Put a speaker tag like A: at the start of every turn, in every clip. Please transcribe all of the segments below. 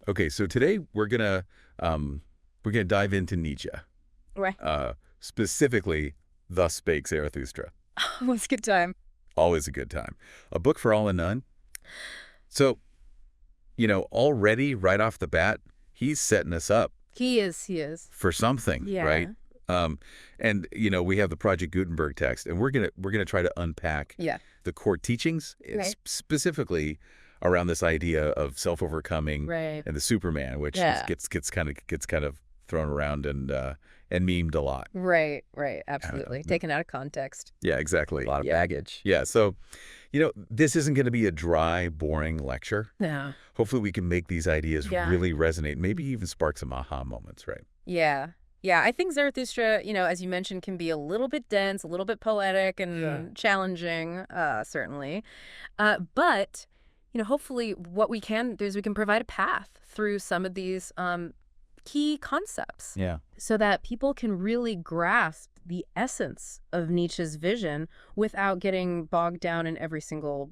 A: Okay, so today we're gonna dive into Nietzsche,
B: Right.
A: specifically "Thus Spake Zarathustra."
B: It was a good time.
A: Always a good time. A book for all and none. So, already right off the bat, he's setting us up
B: He is. He is.
A: for something, right?
B: Yeah.
A: Um, and we have the Project Gutenberg text, and we're gonna try to unpack
B: Yeah.
A: the core teachings,
B: Right.
A: specifically around this idea of self-overcoming
B: Right.
A: and the Superman, which
B: Yeah.
A: gets kind of thrown around and memed a lot.
B: Right. Right.
A: I don't
B: Absolutely.
A: know.
B: Taken out of context.
A: Yeah, exactly.
C: A lot of
A: Yeah.
C: baggage.
A: Yeah. So, this isn't going to be a dry, boring lecture.
B: Yeah.
A: Hopefully we can make these ideas
B: Yeah.
A: really resonate, maybe even spark some aha moments, right?
B: Yeah. Yeah. I think Zarathustra, as you mentioned, can be a little bit dense, a little bit poetic and
A: Yeah.
B: challenging, certainly. But, hopefully what we can do is we can provide a path through some of these key concepts
A: Yeah.
B: so that people can really grasp the essence of Nietzsche's vision without getting bogged down in every single,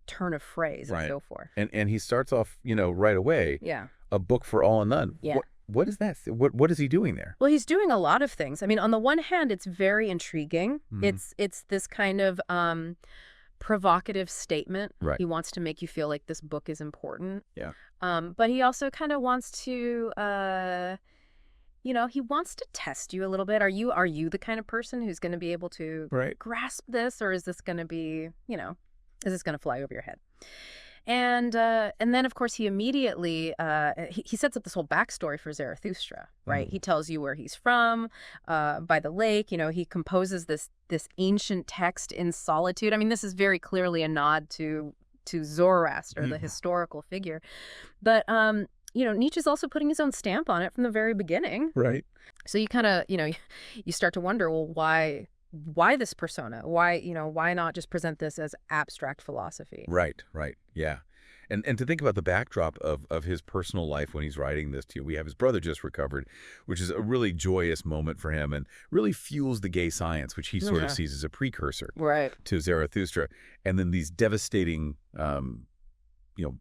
B: turn of phrase and
A: Right.
B: so forth.
A: And he starts off, right away,
B: Yeah.
A: a book for all and none.
B: Yeah.
A: What is that? What is he doing there?
B: Well, he's doing a lot of things. I mean, on the one hand, it's very intriguing.
A: Mhm.
B: It's this kind of provocative statement.
A: Right.
B: He wants to make you feel like this book is important.
A: Yeah.
B: But he also kind of wants to, he wants to test you a little bit. Are you the kind of person who's going to be able to
A: Right.
B: grasp this, or is this going to be, is this going to fly over your head? And then, of course, he immediately he sets up this whole backstory for Zarathustra, right?
A: Mhm.
B: He tells you where he's from, by the lake. He composes this ancient text in solitude. I mean, this is very clearly a nod to Zoroaster, the
A: Mhm.
B: historical figure. But Nietzsche's also putting his own stamp on it from the very beginning.
A: Right.
B: So you kind of, you start to wonder, well, why this persona? Why not just present this as abstract philosophy?
A: Right. Yeah. And to think about the backdrop of his personal life when he's writing this to you, we have his brother just recovered, which is a really joyous moment for him and really fuels the gay science, which he sort
B: Yeah.
A: of sees as a precursor
B: Right.
A: to Zarathustra. And then these devastating,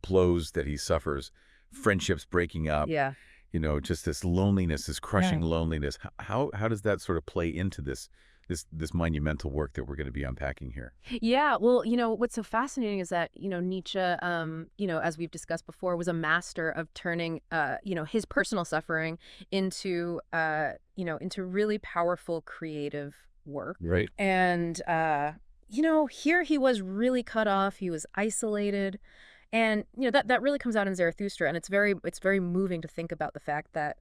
A: blows that he suffers, friendships breaking up,
B: Yeah.
A: just this loneliness, this crushing loneliness. How does that sort of play into this monumental work that we're going to be unpacking here?
B: Yeah. Well, what's so fascinating is that, Nietzsche, as we've discussed before, was a master of turning, his personal suffering into, into really powerful creative work.
A: Right.
B: And, here he was really cut off. He was isolated. And, that really comes out in Zarathustra. And it's very moving to think about the fact that,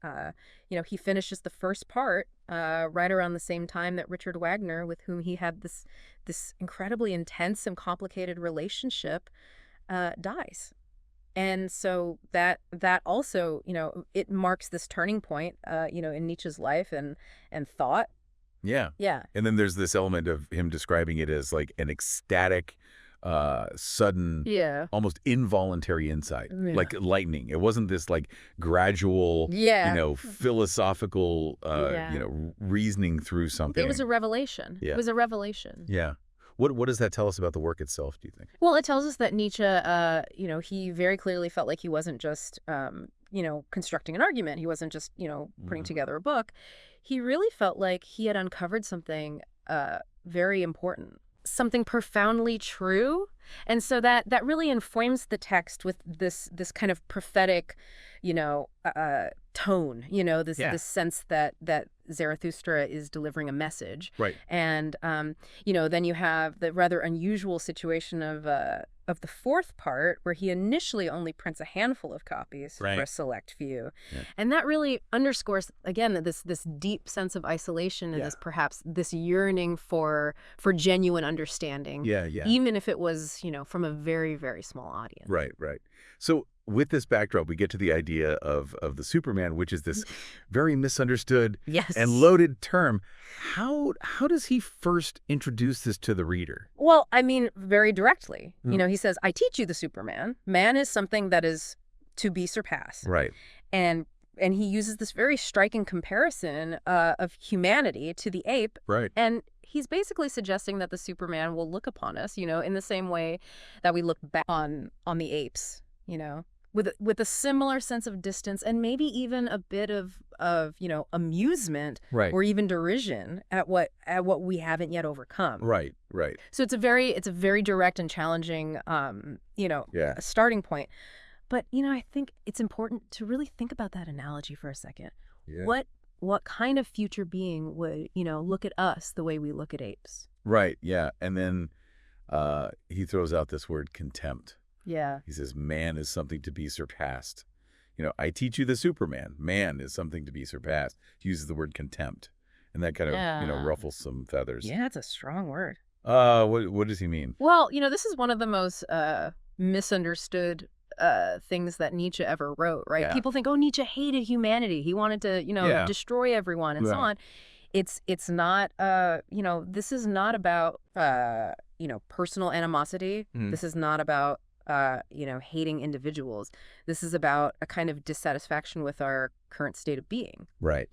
B: he finishes the first part right around the same time that Richard Wagner, with whom he had this incredibly intense and complicated relationship, dies. And so that also, it marks this turning point, in Nietzsche's life and thought.
A: Yeah.
B: Yeah.
A: And then there's this element of him describing it as like an ecstatic, sudden,
B: Yeah.
A: almost involuntary insight,
B: Yeah.
A: like lightning. It wasn't this like gradual,
B: Yeah.
A: philosophical,
B: Yeah.
A: reasoning through something.
B: It was a revelation.
A: Yeah.
B: It was a revelation.
A: Yeah. What does that tell us about the work itself, do you think?
B: Well, it tells us that Nietzsche, he very clearly felt like he wasn't just, constructing an argument. He wasn't just, putting
A: Mhm.
B: together a book. He really felt like he had uncovered something very important, something profoundly true. And so that really informs the text with this kind of prophetic, tone, this
A: Yeah.
B: this sense that Zarathustra is delivering a message.
A: Right.
B: And, then you have the rather unusual situation of the fourth part, where he initially only prints a handful of copies for a
A: Right.
B: select few.
A: Yeah.
B: And that really underscores, again, that this deep sense of isolation and
A: Yeah.
B: this perhaps this yearning for genuine understanding,
A: Yeah.
B: even if it was, from a very, very small audience.
A: Right. So with this backdrop, we get to the idea of the Superman, which is this very misunderstood
B: Yes.
A: and loaded term. How does he first introduce this to the reader?
B: Well, I mean, very directly.
A: Mm.
B: He says, I teach you the Superman. Man is something that is to be surpassed.
A: Right.
B: And he uses this very striking comparison of humanity to the ape.
A: Right.
B: And he's basically suggesting that the Superman will look upon us, in the same way that we look back on the apes, with a similar sense of distance and maybe even a bit of amusement
A: Right.
B: or even derision at what we haven't yet overcome.
A: Right. Right.
B: So it's a very direct and challenging
A: Yeah.
B: a starting point. But I think it's important to really think about that analogy for a second.
A: Yeah.
B: What kind of future being would look at us the way we look at apes?
A: Right. Yeah. And then he throws out this word contempt.
B: Yeah.
A: He says, man is something to be surpassed. I teach you the Superman. Man is something to be surpassed. He uses the word contempt. And that kind of,
B: Yeah.
A: ruffles some feathers.
B: Yeah, it's a strong word.
A: What does he mean?
B: Well, this is one of the most misunderstood things that Nietzsche ever wrote, right?
A: Yeah.
B: People think, oh, Nietzsche hated humanity. He wanted to,
A: Yeah.
B: destroy everyone and so
A: Right.
B: on. It's not, this is not about, personal animosity.
A: Mhm.
B: This is not about, hating individuals. This is about a kind of dissatisfaction with our current state of being,
A: Right.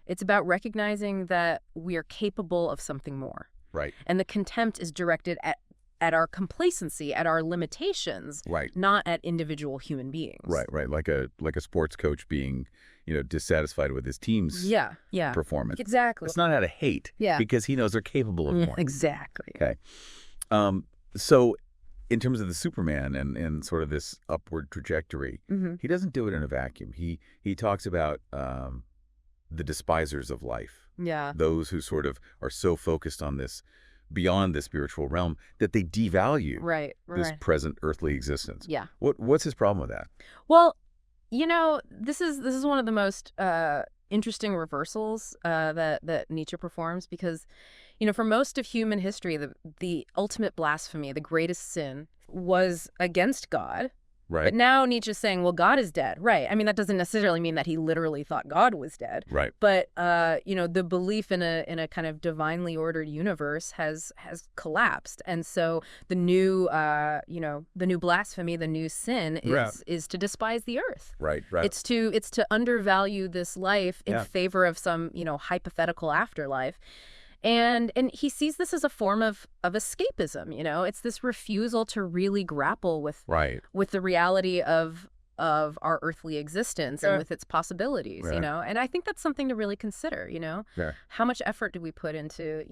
B: It's about recognizing that we are capable of something more.
A: Right.
B: And the contempt is directed at our complacency, at our limitations,
A: Right.
B: not at individual human beings.
A: Right. Right. Like a sports coach being, dissatisfied with his team's
B: Yeah.
A: performance.
B: Exactly.
A: It's not out of hate.
B: Yeah.
A: Because he knows they're capable of more.
B: Exactly.
A: Okay. So in terms of the Superman and sort of this upward trajectory,
B: Mm-hmm.
A: he doesn't do it in a vacuum. He talks about the despisers of life,
B: Yeah.
A: those who sort of are so focused on this beyond the spiritual realm that they devalue
B: Right.
A: this present earthly existence.
B: Yeah.
A: What's his problem with that?
B: Well, this is one of the most interesting reversals that Nietzsche performs because, for most of human history, the ultimate blasphemy, the greatest sin, was against God.
A: Right.
B: But now Nietzsche's saying, well, God is dead. Right. I mean, that doesn't necessarily mean that he literally thought God was dead.
A: Right.
B: But, the belief in a kind of divinely ordered universe has collapsed. And so the new blasphemy, the new sin is to despise the earth.
A: Right. Right.
B: It's to undervalue this life in
A: Yeah.
B: favor of some, hypothetical afterlife. And he sees this as a form of escapism, It's this refusal to really grapple with
A: Right.
B: the reality of our earthly existence
A: Yeah.
B: and with its possibilities,
A: Right.
B: And I think that's something to really consider,
A: Yeah.
B: How much effort do we put into,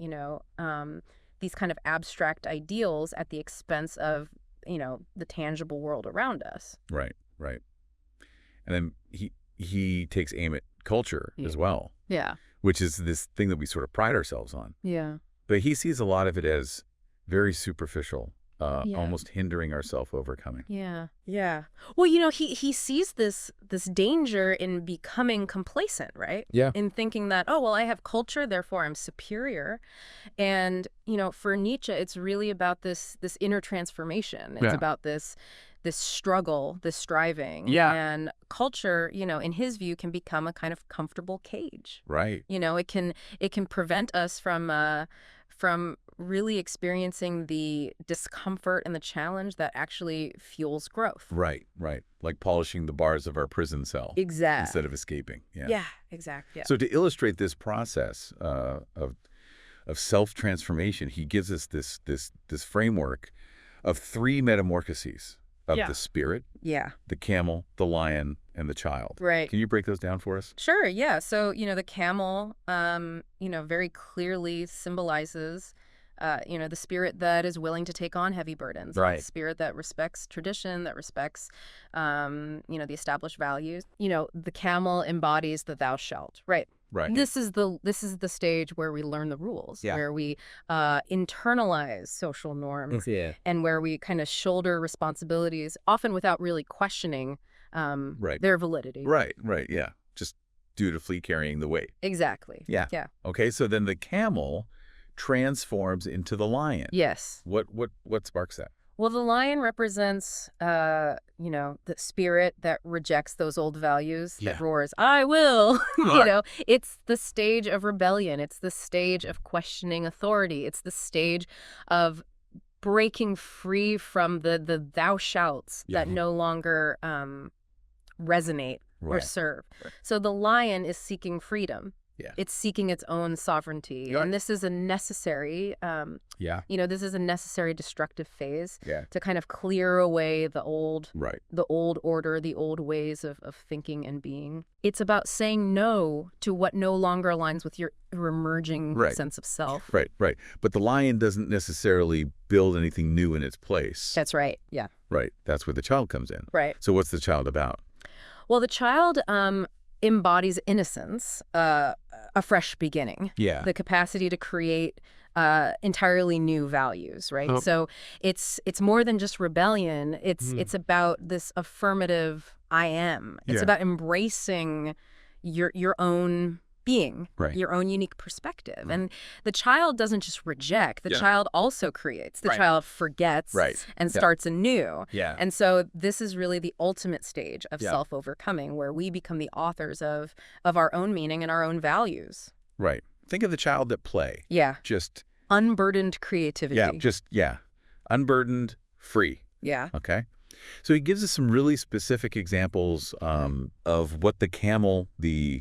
B: these kind of abstract ideals at the expense of, the tangible world around us?
A: Right. Right. And then he takes aim at culture as well,
B: Yeah.
A: which is this thing that we sort of pride ourselves on.
B: Yeah.
A: But he sees a lot of it as very superficial,
B: Yeah.
A: almost hindering our self-overcoming.
B: Yeah. Yeah. Well, he sees this danger in becoming complacent, right?
A: Yeah.
B: In thinking that, oh, well, I have culture, therefore I'm superior. And, for Nietzsche, it's really about this inner transformation. It's
A: Yeah.
B: about this struggle, this striving.
A: Yeah.
B: And culture, in his view, can become a kind of comfortable cage.
A: Right.
B: It can prevent us from really experiencing the discomfort and the challenge that actually fuels growth.
A: Right. Right. Like polishing the bars of our prison cell
B: Exactly.
A: instead of escaping. Yeah.
B: Yeah, exactly. Yeah.
A: So to illustrate this process of self-transformation, he gives us this framework of 3 metamorphoses of
B: Yeah.
A: the spirit,
B: Yeah.
A: the camel, the lion, and the child.
B: Right.
A: Can you break those down for us?
B: Sure, yeah. So, the camel, very clearly symbolizes, the spirit that is willing to take on heavy burdens.
A: Right.
B: The spirit that respects tradition, that respects, the established values. The camel embodies the thou shalt, right?
A: Right.
B: This is the stage where we learn the rules,
A: Yeah.
B: where we internalize social norms,
A: Yeah.
B: and where we kind of shoulder responsibilities, often without really questioning
A: Right.
B: their validity.
A: Right. Right. Yeah. Just dutifully carrying the weight.
B: Exactly.
A: Yeah.
B: Yeah.
A: Okay. So then the camel transforms into the lion.
B: Yes.
A: What sparks that?
B: Well, the lion represents, the spirit that rejects those old values,
A: Yeah.
B: that roars, I will.
A: Right.
B: It's the stage of rebellion. It's the stage of questioning authority. It's the stage of breaking free from the thou shalts
A: Yeah.
B: that no longer resonate or
A: Right.
B: serve.
A: Right.
B: So the lion is seeking freedom.
A: Yeah.
B: It's seeking its own sovereignty.
A: Yeah.
B: And this is a necessary,
A: Yeah.
B: this is a necessary destructive phase
A: Yeah.
B: to kind of clear away the old order, the old ways of thinking and being. It's about saying no to what no longer aligns with your emerging sense of self.
A: Right. But the lion doesn't necessarily build anything new in its place.
B: That's right. Yeah.
A: Right. That's where the child comes in.
B: Right.
A: So what's the child about?
B: Well, the child embodies innocence, a fresh beginning.
A: Yeah.
B: The capacity to create entirely new values, right? So it's more than just rebellion. It's about this affirmative I am. It's about embracing your own being, your own unique perspective. And the child doesn't just reject, the child also creates. The child forgets and starts anew.
A: Yeah.
B: And so this is really the ultimate stage of self-overcoming, where we become the authors of our own meaning and our own values.
A: Right. Think of the child at play.
B: Yeah.
A: Just
B: unburdened creativity.
A: Unburdened, free.
B: Yeah.
A: Okay. So he gives us some really specific examples of what the camel,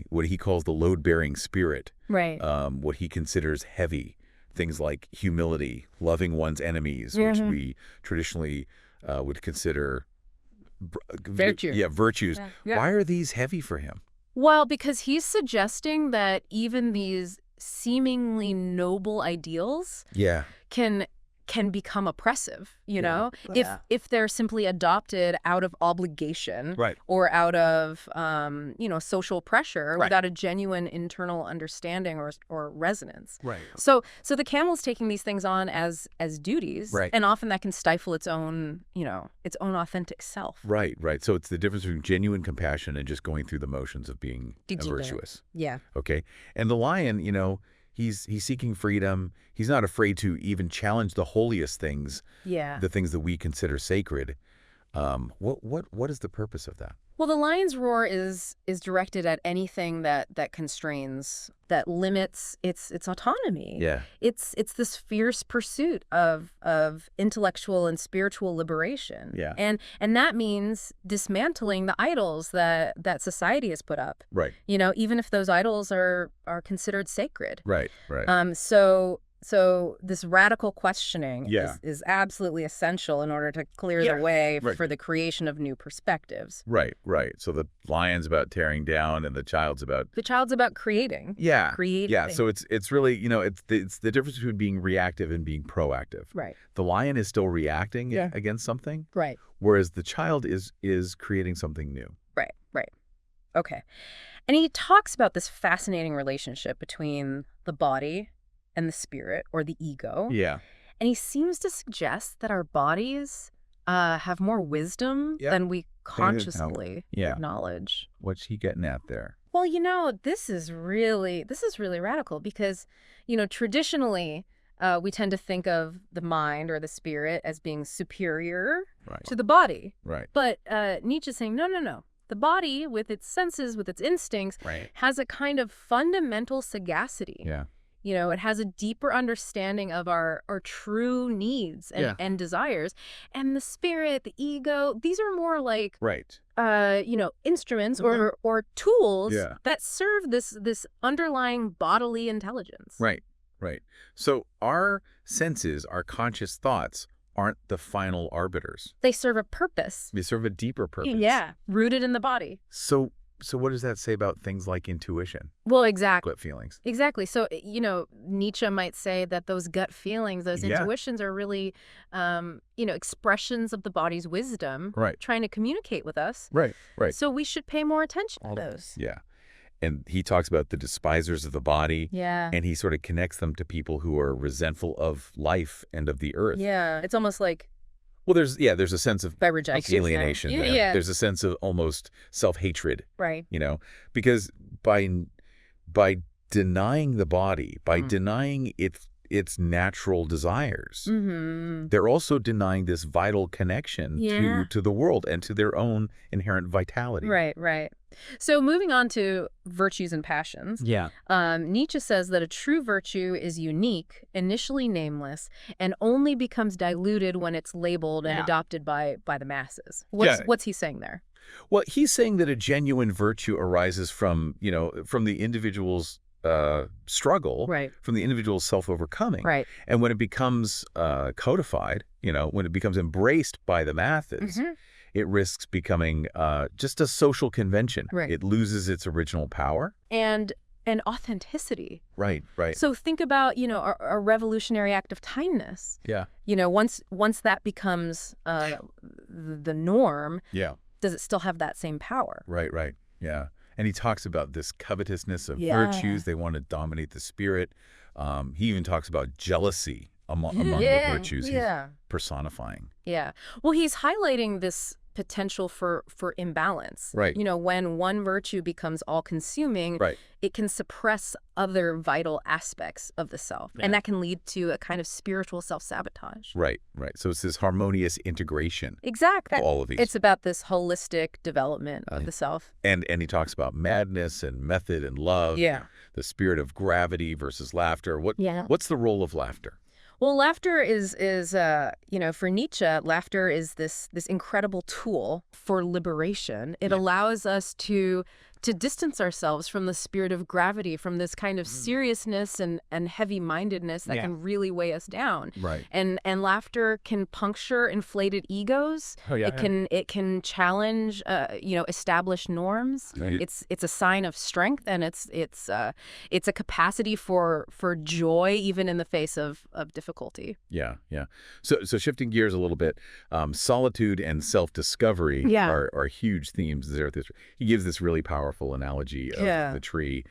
A: what he calls the load-bearing spirit, what he considers heavy, things like humility, loving one's enemies, which we traditionally would consider
B: virtue.
A: Yeah, virtues.
B: Yeah.
A: Why are these heavy for him?
B: Well, because he's suggesting that even these seemingly noble ideals can become oppressive, you know, if they're simply adopted out of obligation or out of, social pressure without a genuine internal understanding or resonance.
A: Right.
B: So the camel's taking these things on as duties, and often that can stifle its own authentic self.
A: Right. So it's the difference between genuine compassion and just going through the motions of being virtuous.
B: Yeah.
A: Okay. And the lion, he's seeking freedom. He's not afraid to even challenge the holiest things, the things that we consider sacred. What is the purpose of that?
B: Well, the lion's roar is directed at anything that constrains, that limits its autonomy.
A: Yeah.
B: It's this fierce pursuit of intellectual and spiritual liberation.
A: Yeah.
B: And that means dismantling the idols that society has put up.
A: Right.
B: Even if those idols are considered sacred.
A: Right.
B: So this radical questioning is absolutely essential in order to clear the way for the creation of new perspectives.
A: Right. So the lion's about tearing down, and the child's about
B: creating.
A: Yeah.
B: Creating.
A: Yeah. So it's really it's the difference between being reactive and being proactive.
B: Right.
A: The lion is still reacting against something.
B: Right.
A: Whereas the child is creating something new.
B: Right. Okay. And he talks about this fascinating relationship between the body and the spirit, or the ego.
A: Yeah.
B: And he seems to suggest that our bodies have more wisdom than we consciously acknowledge.
A: What's he getting at there?
B: Well, this is really radical because, traditionally we tend to think of the mind or the spirit as being superior to the body.
A: Right.
B: But Nietzsche's saying, no. The body, with its senses, with its instincts, has a kind of fundamental sagacity.
A: Yeah.
B: It has a deeper understanding of our true needs and desires. And the spirit, the ego, these are more like, instruments or tools that serve this underlying bodily intelligence.
A: Right. So our senses, our conscious thoughts, aren't the final arbiters.
B: They serve a purpose.
A: They serve a deeper purpose.
B: Yeah, rooted in the body.
A: So what does that say about things like intuition?
B: Well, exactly.
A: Gut feelings.
B: Exactly. So, Nietzsche might say that those gut feelings, those intuitions are really, expressions of the body's wisdom trying to communicate with us.
A: Right.
B: So we should pay more attention to those.
A: Yeah. And he talks about the despisers of the body.
B: Yeah.
A: And he sort of connects them to people who are resentful of life and of the earth.
B: Yeah. It's almost like...
A: Well, there's a sense of alienation there.
B: Yeah.
A: There's a sense of almost self-hatred.
B: Right.
A: Because by denying the body, by denying its natural desires, they're also denying this vital connection to the world and to their own inherent vitality.
B: Right. So moving on to virtues and passions.
A: Yeah.
B: Nietzsche says that a true virtue is unique, initially nameless, and only becomes diluted when it's labeled and adopted by the masses. What's he saying there?
A: Well, he's saying that a genuine virtue arises from the individual's struggle
B: Right.
A: from the individual's self-overcoming.
B: Right.
A: And when it becomes codified, when it becomes embraced by the masses, it risks becoming just a social convention.
B: Right.
A: It loses its original power.
B: And authenticity.
A: Right, right.
B: So think about, a revolutionary act of kindness.
A: Yeah.
B: Once that becomes the norm,
A: Yeah.
B: does it still have that same power?
A: Right, right. Yeah. And he talks about this covetousness of
B: Yeah.
A: virtues. They want to dominate the spirit. He even talks about jealousy among the virtues he's personifying.
B: Yeah. Well, he's highlighting this potential for imbalance.
A: Right.
B: When one virtue becomes all-consuming,
A: Right.
B: it can suppress other vital aspects of the self.
A: Yeah.
B: And that can lead to a kind of spiritual self-sabotage.
A: Right, right. So it's this harmonious integration
B: Exactly.
A: of all of these.
B: It's about this holistic development of the self.
A: And he talks about madness and method and love.
B: Yeah.
A: The spirit of gravity versus laughter. What's the role of laughter?
B: Well, laughter is for Nietzsche, laughter is this incredible tool for liberation. It allows us to distance ourselves from the spirit of gravity, from this kind of seriousness and heavy-mindedness that can really weigh us down.
A: Right.
B: And laughter can puncture inflated egos.
A: Oh, yeah.
B: It can challenge established norms.
A: Right.
B: It's a sign of strength, and it's a capacity for joy even in the face of difficulty.
A: Yeah, yeah. So shifting gears a little bit, solitude and self-discovery are huge themes of Zarathustra. He gives this really powerful analogy of the tree.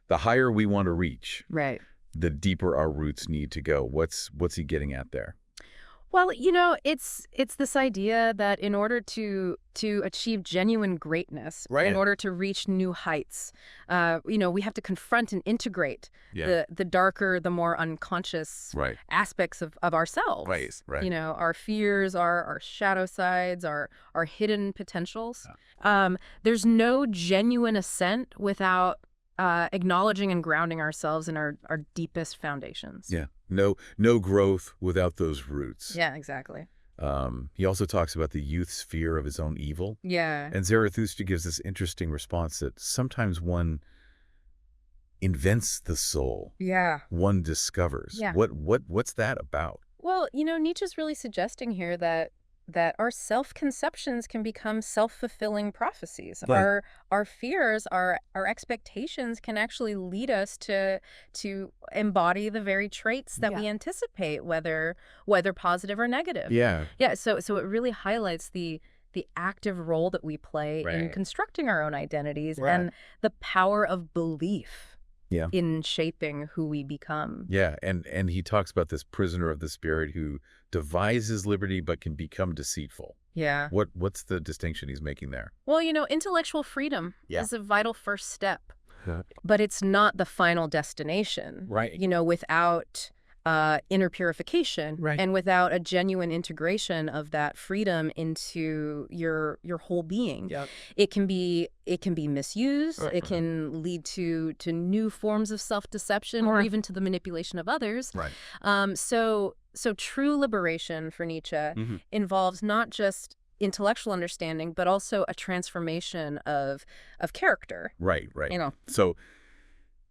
A: The higher we want to reach,
B: Right.
A: the deeper our roots need to go. What's he getting at there?
B: Well, it's this idea that in order to achieve genuine greatness,
A: Right.
B: in order to reach new heights, we have to confront and integrate
A: Yeah.
B: the darker, the more unconscious
A: Right.
B: aspects of ourselves.
A: Right, right.
B: Our fears, our shadow sides, our hidden potentials. There's no genuine ascent without acknowledging and grounding ourselves in our deepest foundations.
A: Yeah. No growth without those roots.
B: Yeah, exactly.
A: He also talks about the youth's fear of his own evil.
B: Yeah.
A: And Zarathustra gives this interesting response that sometimes one invents the soul.
B: Yeah.
A: One discovers.
B: Yeah.
A: What's that about?
B: Well, Nietzsche's really suggesting here that our self-conceptions can become self-fulfilling prophecies.
A: Right.
B: Our fears, our expectations can actually lead us to embody the very traits that we anticipate, whether positive or negative.
A: Yeah.
B: Yeah, so it really highlights the active role that we play in constructing our own identities and the power of belief in shaping who we become.
A: Yeah, and he talks about this prisoner of the spirit who devises liberty but can become deceitful.
B: Yeah.
A: What's the distinction he's making there?
B: Well, intellectual freedom is a vital first step, but it's not the final destination.
A: Right.
B: Without inner purification and without a genuine integration of that freedom into your whole being, it can be misused. It can lead to new forms of self-deception or even to the manipulation of others.
A: Right.
B: So true liberation for Nietzsche involves not just intellectual understanding, but also a transformation of character.
A: Right. So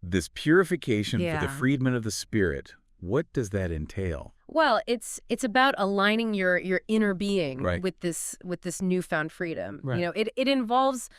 A: this purification for the freedmen of the spirit, what does that entail?
B: Well, it's about aligning your inner being with this newfound freedom.
A: Right.
B: It involves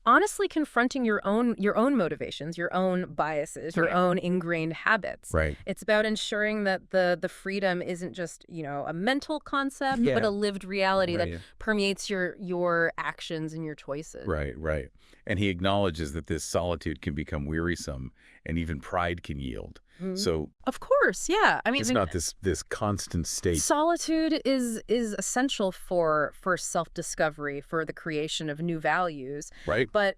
B: honestly confronting your own motivations, your own biases, your own ingrained habits.
A: Right.
B: It's about ensuring that the freedom isn't just, a mental concept, but a lived reality that permeates your actions and your choices.
A: Right. And he acknowledges that this solitude can become wearisome and even pride can yield. So
B: of course, yeah. I mean,
A: it's not this constant state.
B: Solitude is essential for self-discovery, for the creation of new values.
A: Right.
B: But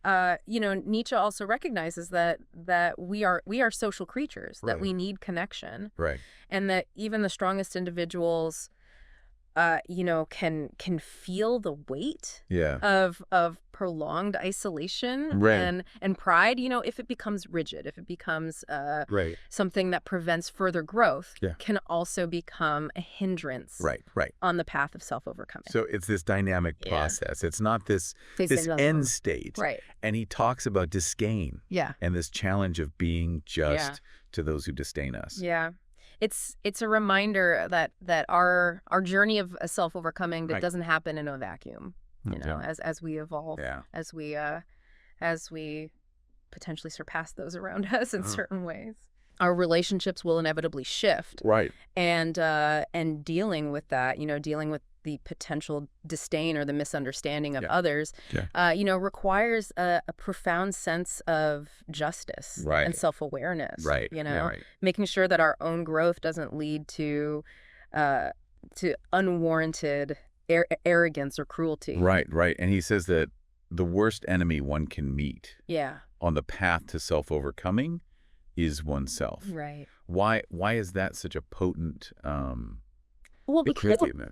B: Nietzsche also recognizes that we are social creatures, that we need connection.
A: Right.
B: And that even the strongest individuals can feel the weight
A: Yeah.
B: of prolonged isolation
A: Right.
B: and pride, if it becomes rigid, if it becomes
A: Right.
B: something that prevents further growth,
A: Yeah.
B: can also become a hindrance
A: Right. Right.
B: on the path of self-overcoming.
A: So it's this dynamic
B: Yeah.
A: process. It's not this
B: Facing
A: end state.
B: Right.
A: And he talks about disdain
B: Yeah.
A: and this challenge of being just to those who disdain us.
B: Yeah. It's a reminder that our journey of self-overcoming that
A: Right.
B: doesn't happen in a vacuum,
A: Yeah.
B: as we evolve,
A: Yeah.
B: as we potentially surpass those around us in certain ways. Our relationships will inevitably shift.
A: Right.
B: And dealing with that, dealing with the potential disdain or the misunderstanding of others, requires a profound sense of justice and self-awareness.
A: Right.
B: Making sure that our own growth doesn't lead to unwarranted arrogance or cruelty.
A: Right. And he says that the worst enemy one can meet on the path to self-overcoming is oneself.
B: Right.
A: Why is that such a potent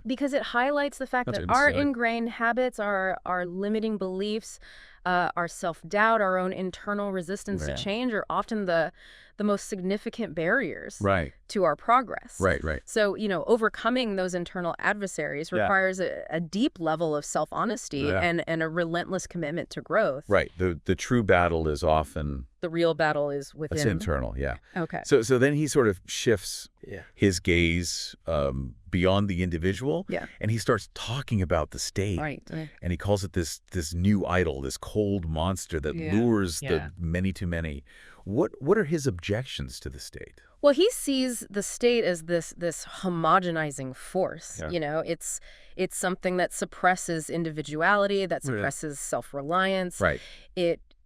B: because it highlights the fact that our ingrained habits, our limiting beliefs, our self-doubt, our own internal resistance to change are often the most significant barriers to our progress.
A: Right.
B: So, overcoming those internal adversaries requires a deep level of self-honesty and a relentless commitment to growth.
A: Right. The true battle is often...
B: The real battle is within.
A: It's internal,
B: Okay.
A: So then he sort of shifts his gaze beyond the individual, and he starts talking about the state.
B: Right.
A: And he calls it this new idol, this cold monster that lures the many too many. What are his objections to the state?
B: Well, he sees the state as this homogenizing force. It's something that suppresses individuality, that suppresses self-reliance.
A: Right.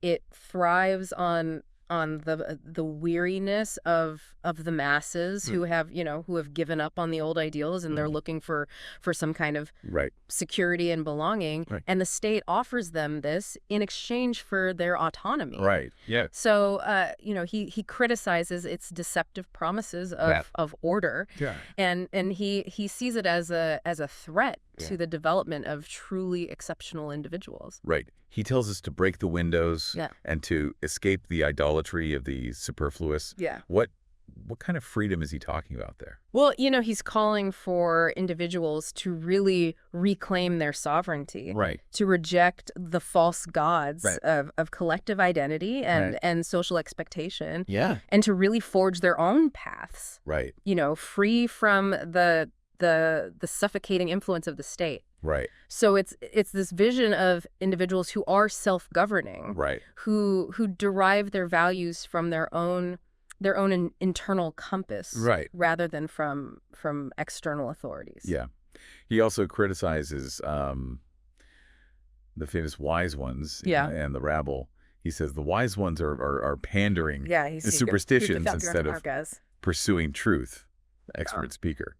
B: It thrives on the weariness of the masses who have given up on the old ideals, and they're looking for some kind of security and belonging.
A: Right.
B: And the state offers them this in exchange for their autonomy.
A: Right. Yeah.
B: So he criticizes its deceptive promises of order.
A: Yeah.
B: And he sees it as a threat to the development of truly exceptional individuals.
A: Right. He tells us to break the windows and to escape the idolatry of the superfluous.
B: Yeah.
A: What kind of freedom is he talking about there?
B: Well, he's calling for individuals to really reclaim their sovereignty.
A: Right.
B: To reject the false gods of collective identity and social expectation.
A: Yeah.
B: And to really forge their own paths.
A: Right.
B: Free from the suffocating influence of the state.
A: Right.
B: So it's this vision of individuals who are self-governing, who derive their values from their own internal compass, rather than from external authorities.
A: Yeah. He also criticizes the famous wise ones and the rabble. He says the wise ones are pandering to superstitions instead of pursuing truth. Expert speaker.